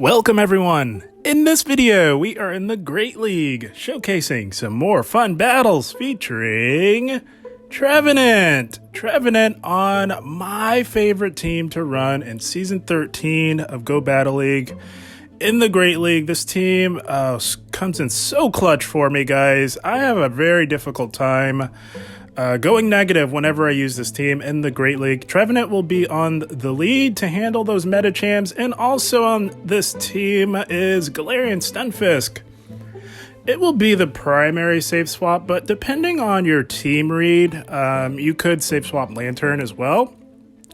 Welcome everyone! In this video, we are in the Great League, showcasing some more fun battles featuring Trevenant! Trevenant on my favorite team to run in Season 13 of Go Battle League. In the Great League, this team comes in so clutch for me, guys. I have a very difficult time going negative whenever I use this team in the Great League. Trevenant will be on the lead to handle those meta champs, and also on this team is Lanturn and Stunfisk. It will be the primary safe swap, but depending on your team read, you could safe swap Lanturn as well.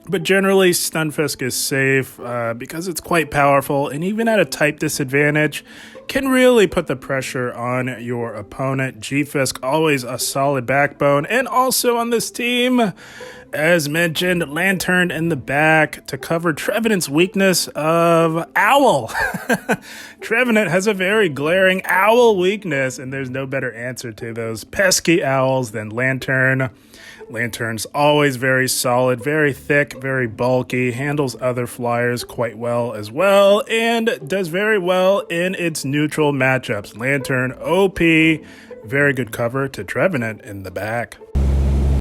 But generally, Stunfisk is safe because it's quite powerful, and even at a type disadvantage, can really put the pressure on your opponent. G-Fisk, always a solid backbone. And also on this team, as mentioned, Lanturn in the back to cover Trevenant's weakness of Owl. Trevenant has a very glaring Owl weakness, and there's no better answer to those pesky owls than Lanturn. Lanturn's always very solid, very thick, very bulky, handles other flyers quite well as well, and does very well in its neutral matchups. Lanturn, OP, very good cover to Trevenant in the back.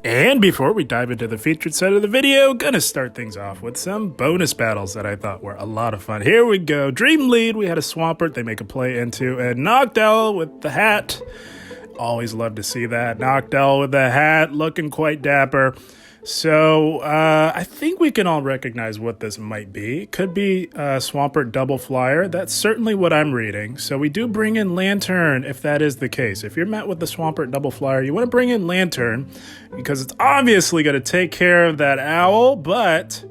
And before we dive into the featured set of the video, gonna start things off with some bonus battles that I thought were a lot of fun. Here we go. Dream Lead, we had a Swampert they make a play into, and Noctowl with the hat. Always love to see that. Noctowl with the hat, looking quite dapper. So I think we can all recognize what this might be. It could be Swampert double flyer. That's certainly what I'm reading. So we do bring in Lanturn if that is the case. If you're met with the Swampert double flyer, you want to bring in Lanturn because it's obviously going to take care of that owl, but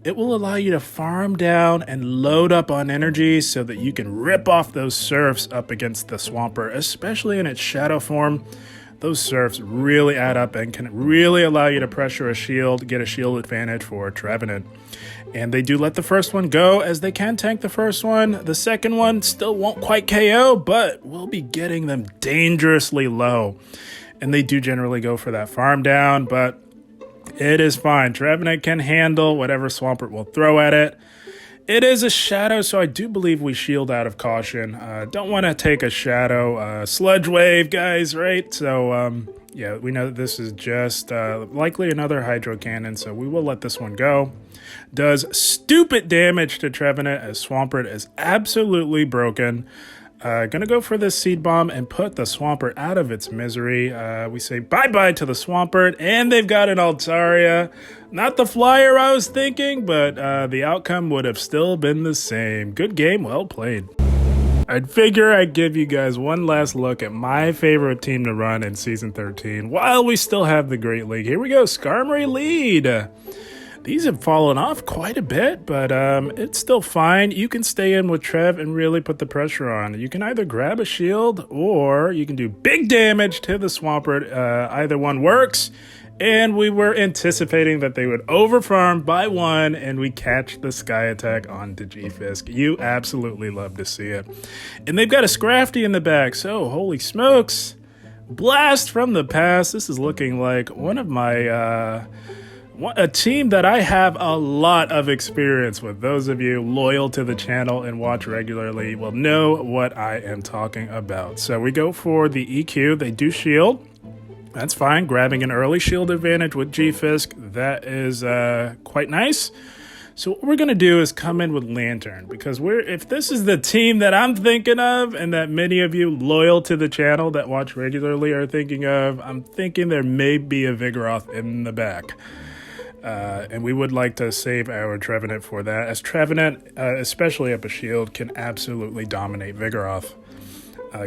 it will allow you to farm down and load up on energy so that you can rip off those surfs up against the Swampert, especially in its shadow form. Those surfs really add up and can really allow you to pressure a shield, get a shield advantage for Trevenant. And they do let the first one go, as they can tank the first one. The second one still won't quite KO, but we'll be getting them dangerously low. And they do generally go for that farm down, but it is fine. Trevenant can handle whatever Swampert will throw at it. It is a shadow, so I do believe we shield out of caution. Don't want to take a shadow sludge wave, guys, right? So, yeah, we know that this is just likely another hydro cannon, so we will let this one go. Does stupid damage to Trevenant, as Swampert is absolutely broken. Gonna go for this Seed Bomb and put the Swampert out of its misery. We say bye-bye to the Swampert, and they've got an Altaria. Not the flyer I was thinking, but the outcome would have still been the same. Good game, well played. I'd figure I'd give you guys one last look at my favorite team to run in Season 13 while we still have the Great League. Here we go, Skarmory lead. These have fallen off quite a bit, but it's still fine. You can stay in with Trev and really put the pressure on. You can either grab a shield or you can do big damage to the Swampert. Either one works, and we were anticipating that they would overfarm by one, and we catch the Sky Attack onto G-Fisk. You absolutely love to see it. And they've got a Scrafty in the back, so holy smokes. Blast from the past. This is looking like one of my... a team that I have a lot of experience with. Those of you loyal to the channel and watch regularly will know what I am talking about. So we go for the EQ. They do shield. That's fine. Grabbing an early shield advantage with G-Fisk. That is quite nice. So what we're going to do is come in with Lanturn, because if this is the team that I'm thinking of and that many of you loyal to the channel that watch regularly are thinking of, I'm thinking there may be a Vigoroth in the back. And we would like to save our Trevenant for that, as Trevenant, especially up a shield, can absolutely dominate Vigoroth.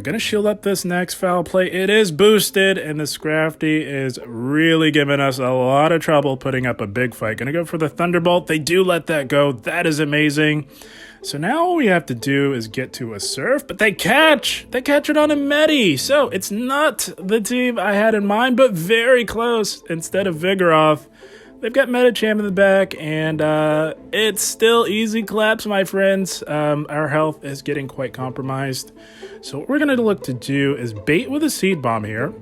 Gonna shield up this next foul play. It is boosted, and the Scrafty is really giving us a lot of trouble putting up a big fight. Gonna go for the Thunderbolt. They do let that go. That is amazing. So now all we have to do is get to a Surf, but they catch it on a Medi. So it's not the team I had in mind, but very close. Instead of Vigoroth, they've got Metacham in the back, and it's still easy claps, my friends. Our health is getting quite compromised. So what we're going to look to do is bait with a Seed Bomb here.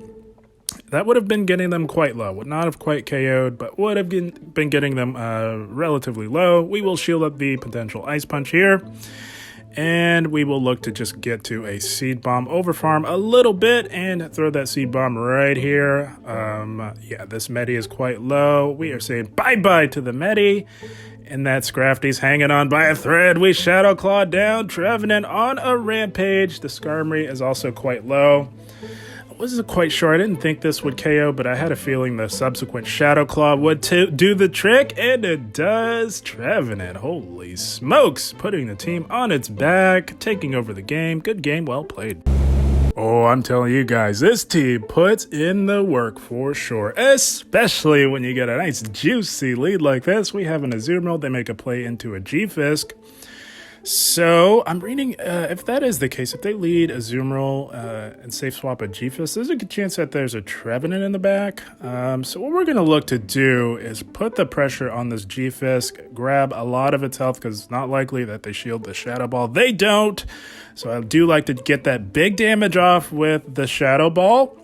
That would have been getting them quite low. Would not have quite KO'd, but would have been getting them relatively low. We will shield up the potential Ice Punch here. And we will look to just get to a seed bomb over farm a little bit and throw that seed bomb right here. Yeah, this Medi is quite low. We are saying bye-bye to the Medi. And that Scrafty's hanging on by a thread. We Shadow Claw down Trevenant on a rampage. The Skarmory is also quite low. I wasn't quite sure. I didn't think this would KO, but I had a feeling the subsequent Shadow Claw would do the trick, and it does. Trevenant, holy smokes, putting the team on its back, taking over the game. Good game, well played. Oh, I'm telling you guys, this team puts in the work for sure, especially when you get a nice juicy lead like this. We have an Azumarill, they make a play into a G-Fisk. So I'm reading, if that is the case, if they lead Azumarill and safe swap a G-Fisk, there's a good chance that there's a Trevenant in the back. So what we're going to look to do is put the pressure on this G-Fisk, grab a lot of its health because it's not likely that they shield the Shadow Ball. They don't. So I do like to get that big damage off with the Shadow Ball.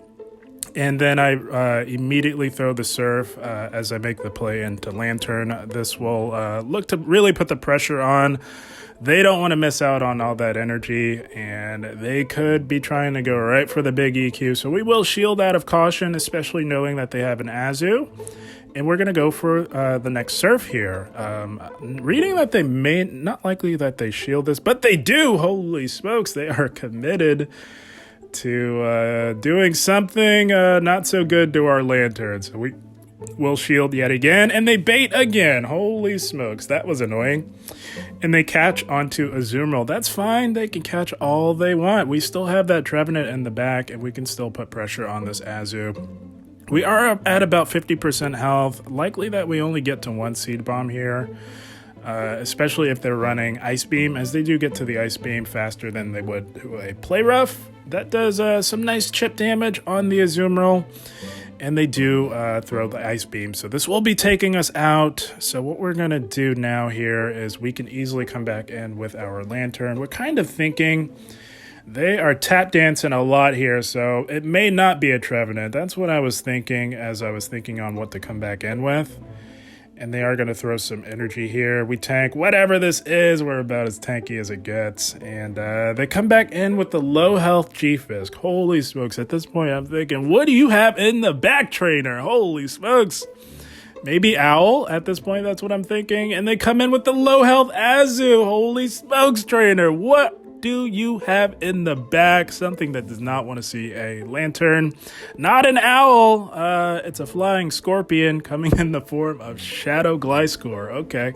And then I immediately throw the Surf as I make the play into Lanturn. This will look to really put the pressure on. They don't want to miss out on all that energy, and they could be trying to go right for the big EQ. So we will shield out of caution, especially knowing that they have an Azu. And we're going to go for the next Surf here. Reading that they may, not likely that they shield this, but they do. Holy smokes, they are committed to doing something not so good to our Lanturn. So we will shield yet again, and they bait again. Holy smokes, that was annoying. And they catch onto Azumarill. That's fine. They can catch all they want. We still have that Trevenant in the back, and we can still put pressure on this Azu. We are at about 50% health. Likely that we only get to one Seed Bomb here, especially if they're running Ice Beam, as they do get to the Ice Beam faster than they would to a Play Rough. That does some nice chip damage on the Azumarill. And they do throw the Ice Beam. So this will be taking us out. So what we're going to do now here is we can easily come back in with our Lanturn. We're kind of thinking they are tap dancing a lot here. So it may not be a Trevenant. That's what I was thinking as I was thinking on what to come back in with. And they are going to throw some energy here. We tank whatever this is. We're about as tanky as it gets. And they come back in with the low health G-Fisk. Holy smokes. At this point, I'm thinking, what do you have in the back, trainer? Holy smokes. Maybe Owl at this point. That's what I'm thinking. And they come in with the low health Azu. Holy smokes, trainer. What do you have in the back? Something that does not want to see a Lanturn. Not an Owl. It's a flying Scorpion coming in the form of Shadow Gliscor. Okay.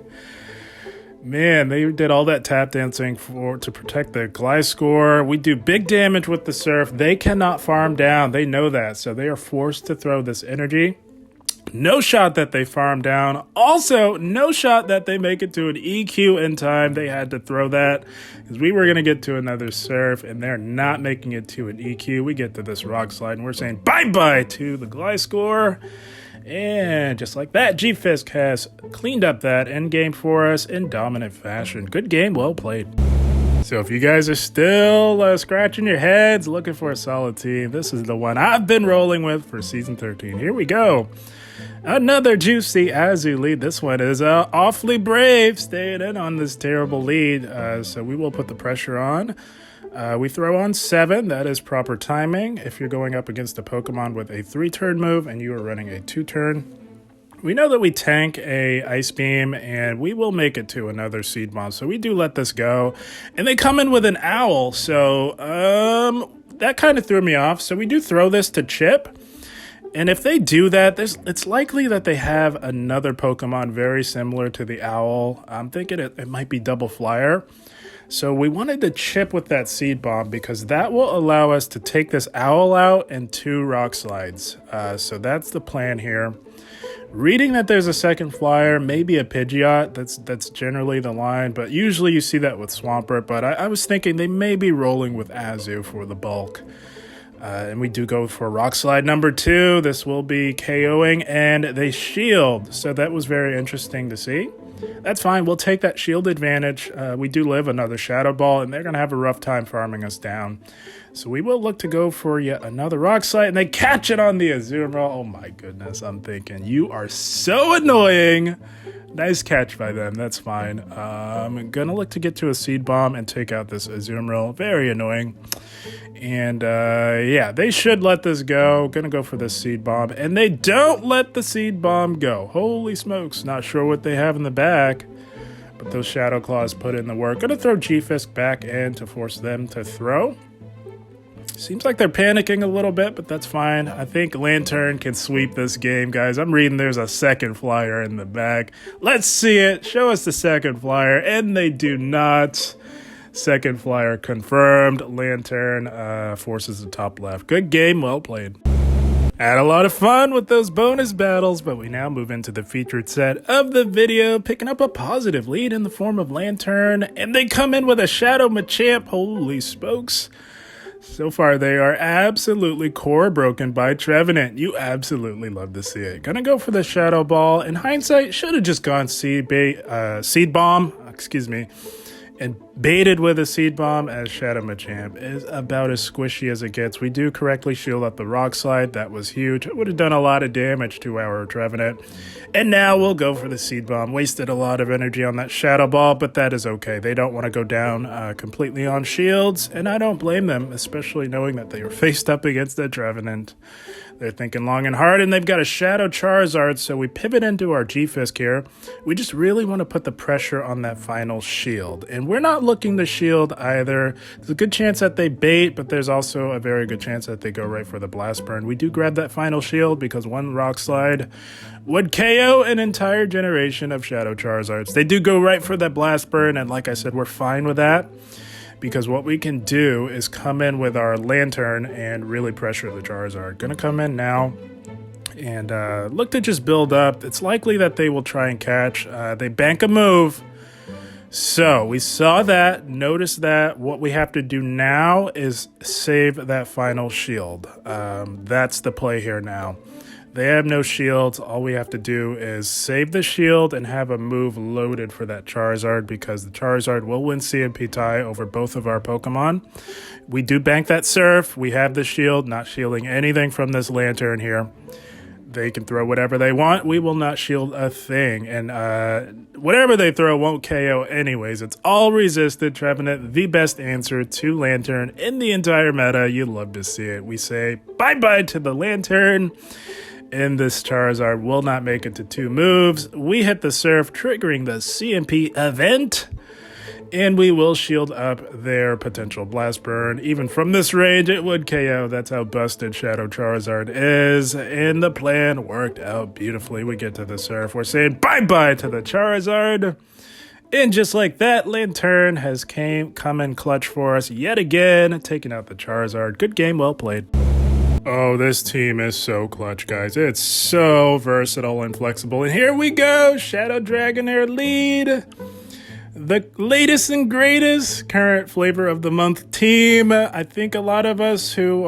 Man, they did all that tap dancing to protect the Gliscor. We do big damage with the Surf. They cannot farm down. They know that. So they are forced to throw this energy. No shot that they farm down. Also, no shot that they make it to an EQ in time. They had to throw that because we were going to get to another Surf, and they're not making it to an EQ. We get to this Rock Slide, and we're saying bye-bye to the Gliscor. And just like that, G-Fisk has cleaned up that end game for us in dominant fashion. Good game, well played. So if you guys are still scratching your heads, looking for a solid team, this is the one I've been rolling with for Season 13. Here we go. Another juicy Azu lead. This one is awfully brave, staying in on this terrible lead. So we will put the pressure on. We throw on 7. That is proper timing. If you're going up against a Pokemon with a 3-turn move and you are running a 2-turn, we know that we tank a Ice Beam and we will make it to another Seed Bomb. So we do let this go. And they come in with an Owl. So that kind of threw me off. So we do throw this to Chip. And if they do that, it's likely that they have another Pokemon very similar to the Owl. I'm thinking it might be Double Flyer. So we wanted to chip with that Seed Bomb because that will allow us to take this Owl out and 2 Rock Slides. So that's the plan here. Reading that there's a second Flyer, maybe a Pidgeot. That's generally the line, but usually you see that with Swampert. But I was thinking they may be rolling with Azu for the bulk. And we do go for Rock Slide number 2. This will be KOing, and they shield. So that was very interesting to see. That's fine. We'll take that shield advantage. We do live another Shadow Ball, and they're going to have a rough time farming us down. So we will look to go for yet another Rock Slide, and they catch it on the Azumarill. Oh my goodness, I'm thinking, you are so annoying. Nice catch by them. That's fine. I'm gonna look to get to a Seed Bomb and take out this Azumarill. Very annoying. And yeah, they should let this go. Gonna go for this Seed Bomb. And they don't let the Seed Bomb go. Holy smokes. Not sure what they have in the back. But those Shadow Claws put in the work. Gonna throw G-Fisk back in to force them to throw. Seems like they're panicking a little bit, but that's fine. I think Lanturn can sweep this game, guys. I'm reading there's a second flyer in the back. Let's see it. Show us the second flyer. And they do not. Second flyer confirmed. Lanturn forces the top left. Good game. Well played. Had a lot of fun with those bonus battles, but we now move into the featured set of the video, picking up a positive lead in the form of Lanturn, and they come in with a Shadow Machamp. Holy smokes. So far, they are absolutely core broken by Trevenant. You absolutely love to see it. Gonna go for the Shadow Ball. In hindsight, should have just gone Seed Bomb, and baited with a Seed Bomb, as Shadow Machamp is about as squishy as it gets. We do correctly shield up the Rock Slide. That was huge. It would have done a lot of damage to our Trevenant. And now we'll go for the Seed Bomb. Wasted a lot of energy on that Shadow Ball, but that is okay. They don't want to go down completely on shields, and I don't blame them, especially knowing that they were faced up against the Trevenant. They're thinking long and hard, and they've got a Shadow Charizard, so we pivot into our G-Fisk here. We just really want to put the pressure on that final shield, and we're not looking to shield either. There's a good chance that they bait, but there's also a very good chance that they go right for the Blast Burn. We do grab that final shield because one Rock Slide would KO an entire generation of Shadow Charizards. They do go right for that Blast Burn, and like I said, we're fine with that. Because what we can do is come in with our Lanturn and really pressure the Charizard. Gonna come in now and look to just build up. It's likely that they will try and catch. They bank a move. So we saw that, notice that. What we have to do now is save that final shield. That's the play here now. They have no shields. All we have to do is save the shield and have a move loaded for that Charizard, because the Charizard will win CMP tie over both of our Pokemon. We do bank that Surf. We have the shield, not shielding anything from this Lanturn here. They can throw whatever they want. We will not shield a thing. And whatever they throw won't KO anyways. It's all resisted. Trevenant, the best answer to Lanturn in the entire meta. You love to see it. We say bye-bye to the Lanturn. And this Charizard will not make it to 2 moves. We hit the Surf, triggering the CMP event. And we will shield up their potential Blast Burn. Even from this range, it would KO. That's how busted Shadow Charizard is. And the plan worked out beautifully. We get to the Surf. We're saying bye-bye to the Charizard. And just like that, Lanturn has come in clutch for us yet again, taking out the Charizard. Good game, well played. Oh, this team is so clutch, guys. It's so versatile and flexible. And here we go, Shadow Dragonair lead. The latest and greatest current flavor of the month team. I think a lot of us who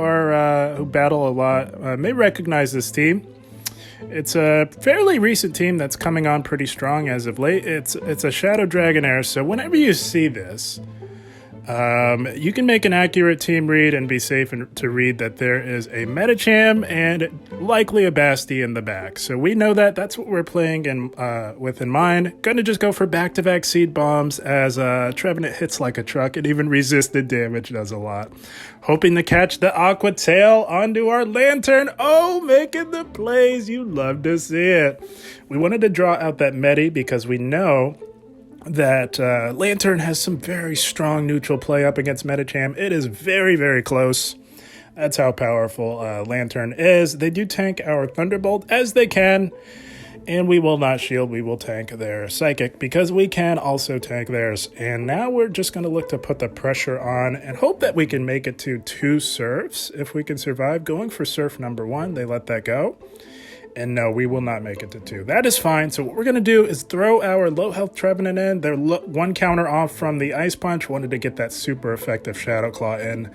battle a lot may recognize this team. It's a fairly recent team that's coming on pretty strong as of late. It's a Shadow Dragonair, so whenever you see this, you can make an accurate team read and be safe to read that there is a Medicham and likely a Basti in the back. So we know that. That's what we're playing with in mind. Gonna just go for back-to-back Seed Bombs as Trevenant hits like a truck, and even resisted damage does a lot. Hoping to catch the Aqua Tail onto our Lanturn. Oh, making the plays. You love to see it. We wanted to draw out that Medi because we know that Lanturn has some very strong neutral play up against Medicham. It is very, very close. That's how powerful Lanturn is. They do tank our Thunderbolt as they can, and we will not shield. We will tank their Psychic because we can also tank theirs. And now we're just going to look to put the pressure on and hope that we can make it to 2 Surfs if we can survive. Going for Surf number 1, they let that go. And no, we will not make it to 2. That is fine. So what we're going to do is throw our low health Trevenant in. They're 1 counter off from the Ice Punch. Wanted to get that super effective Shadow Claw in.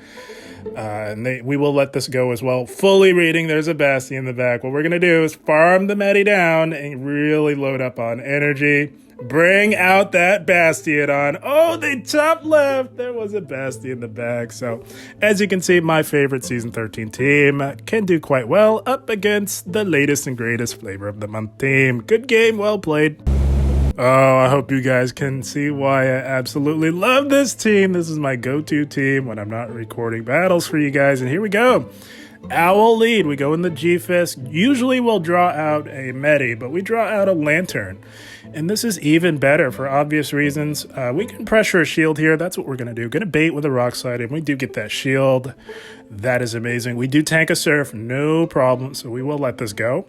And we will let this go as well. Fully reading, there's a Basti in the back. What we're going to do is farm the Medi down and really load up on energy. Bring out that Bastiodon. Oh, they top left. There was a Basti in the back. So, as you can see, my favorite Season 13 team can do quite well up against the latest and greatest flavor of the month team. Good game, well played. Oh, I hope you guys can see why I absolutely love this team. This is my go-to team when I'm not recording battles for you guys. And here we go. Owl lead. We go in the G-Fisk. Usually we'll draw out a Medi, but we draw out a Lanturn. And this is even better for obvious reasons. We can pressure a shield here. That's what we're going to do. Going to bait with a rock slide, and we do get that shield. That is amazing. We do tank a surf, no problem. So we will let this go.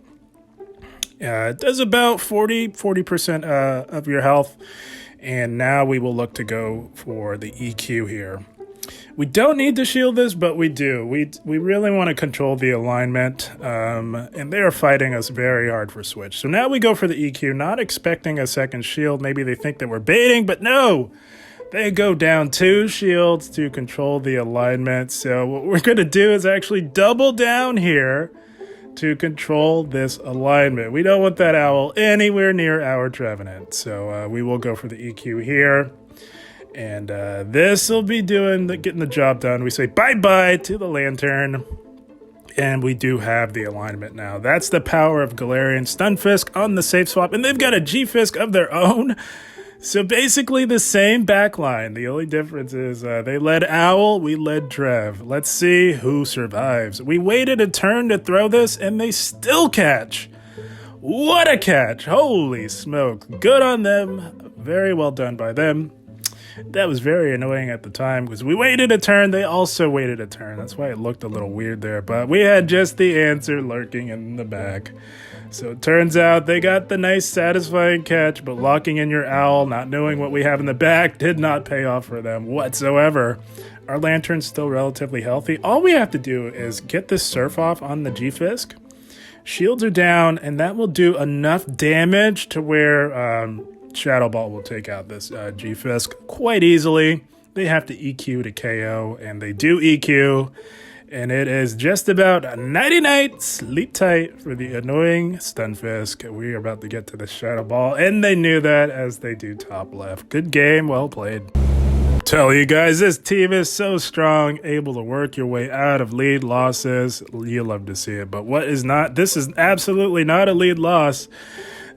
It does about 40% of your health. And now we will look to go for the EQ here. We don't need to shield this, but we do. We really want to control the alignment, and they are fighting us very hard for switch. So now we go for the EQ, not expecting a second shield. Maybe they think that we're baiting, but no! They go down 2 shields to control the alignment. So what we're going to do is actually double down here to control this alignment. We don't want that owl anywhere near our Trevenant. So we will go for the EQ here. And this will be getting the job done. We say bye-bye to the Lanturn. And we do have the alignment now. That's the power of Galarian Stunfisk on the safe swap. And they've got a G-Fisk of their own. So basically the same backline. The only difference is they led Owl, we led Trev. Let's see who survives. We waited a turn to throw this, and they still catch. What a catch. Holy smoke. Good on them. Very well done by them. That was very annoying at the time because we waited a turn. They also waited a turn. That's why it looked a little weird there. But we had just the answer lurking in the back. So it turns out they got the nice satisfying catch, but locking in your owl, not knowing what we have in the back, did not pay off for them whatsoever. Our Lanturn's still relatively healthy. All we have to do is get this surf off on the G-Fisk. Shields are down, and that will do enough damage to where Shadow Ball will take out this G-Fisk quite easily. They have to EQ to KO, and they do EQ. And it is just about nighty-night, sleep tight for the annoying Stunfisk. We are about to get to the Shadow Ball, and they knew that as they do top left. Good game, well played. Tell you guys, this team is so strong, able to work your way out of lead losses. You love to see it, but this is absolutely not a lead loss.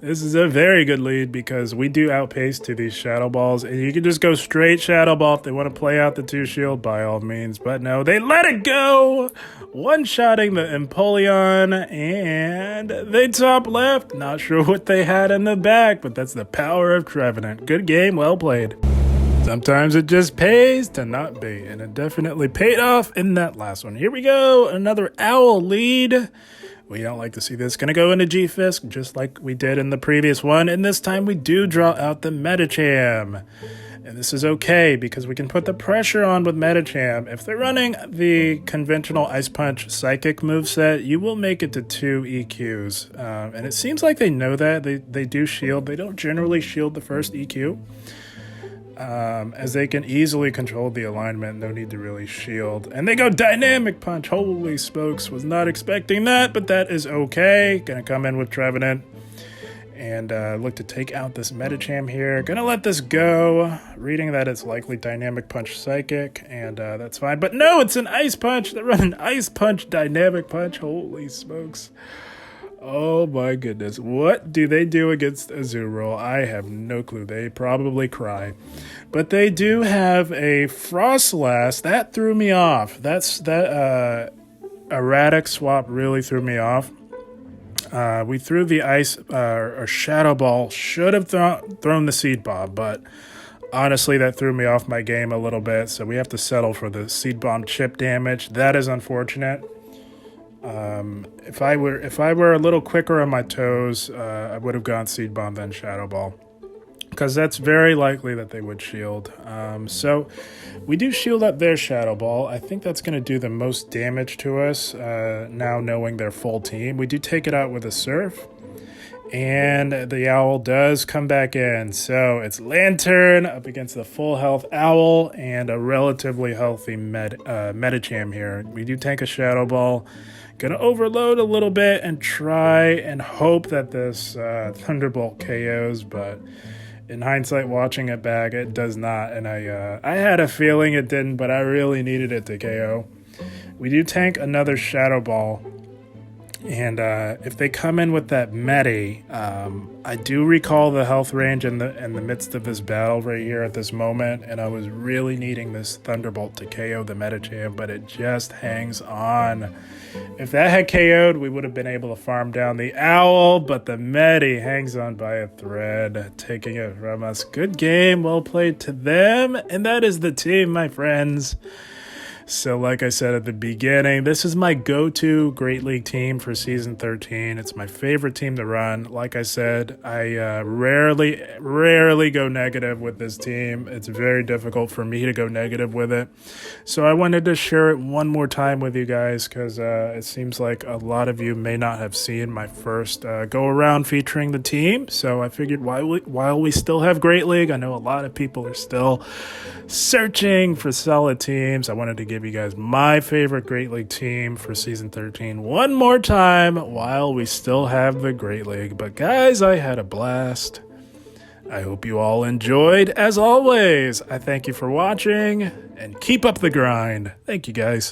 This is a very good lead because we do outpace to these Shadow Balls. And you can just go straight Shadow Ball if they want to play out the 2 shield by all means. But no, they let it go. One-shotting the Empoleon. And they top left. Not sure what they had in the back, but that's the power of Trevenant. Good game, well played. Sometimes it just pays to not bait. And it definitely paid off in that last one. Here we go. Another Owl lead. We don't like to see this. Gonna go into G-Fisk just like we did in the previous one. And this time we do draw out the Medicham. And this is okay because we can put the pressure on with Medicham. If they're running the conventional Ice Punch Psychic moveset, you will make it to 2 EQs. And it seems like they know that. They do shield. They don't generally shield the first EQ. As they can easily control the alignment, no need to really shield. And they go Dynamic Punch. Holy smokes, was not expecting that, but that is okay. Gonna come in with Trevenant and look to take out this Medicham here. Gonna let this go, reading that it's likely Dynamic Punch Psychic, and that's fine. But no, it's an Ice Punch. They're running Ice Punch, Dynamic Punch. Holy smokes. Oh my goodness. What do they do against Azurill? I have no clue. They probably cry. But they do have a Frostlass. That threw me off. That erratic swap really threw me off. We threw the Ice or Shadow Ball. Should have thrown the Seed Bomb, but honestly, that threw me off my game a little bit. So we have to settle for the Seed Bomb chip damage. That is unfortunate. If I were a little quicker on my toes, I would have gone Seed Bomb then Shadow Ball, because that's very likely that they would shield. So we do shield up their Shadow Ball. I think that's going to do the most damage to us now knowing their full team. We do take it out with a Surf, and the Owl does come back in. So it's Lanturn up against the full health Owl and a relatively healthy Medicham here. We do tank a Shadow Ball. Gonna overload a little bit and try and hope that this Thunderbolt KOs, but in hindsight, watching it back, it does not. And I had a feeling it didn't, but I really needed it to KO. We do tank another Shadow Ball. And if they come in with that Medi, I do recall the health range in the midst of this battle right here at this moment, and I was really needing this Thunderbolt to KO the Medicham, but it just hangs on. If that had KO'd, we would have been able to farm down the Owl, but the Medi hangs on by a thread, taking it from us. Good game, well played to them, and that is the team, my friends. So like I said at the beginning, this is my go-to Great League team for Season 13. It's my favorite team to run. Like I said, I rarely go negative with this team. It's very difficult for me to go negative with it. So I wanted to share it one more time with you guys because it seems like a lot of you may not have seen my first go-around featuring the team. So I figured while we still have Great League, I know a lot of people are still searching for solid teams. I wanted to give you guys my favorite Great League team for Season 13 one more time while we still have the Great League. But guys, I had a blast. I hope you all enjoyed. As always, I thank you for watching and keep up the grind. Thank you guys.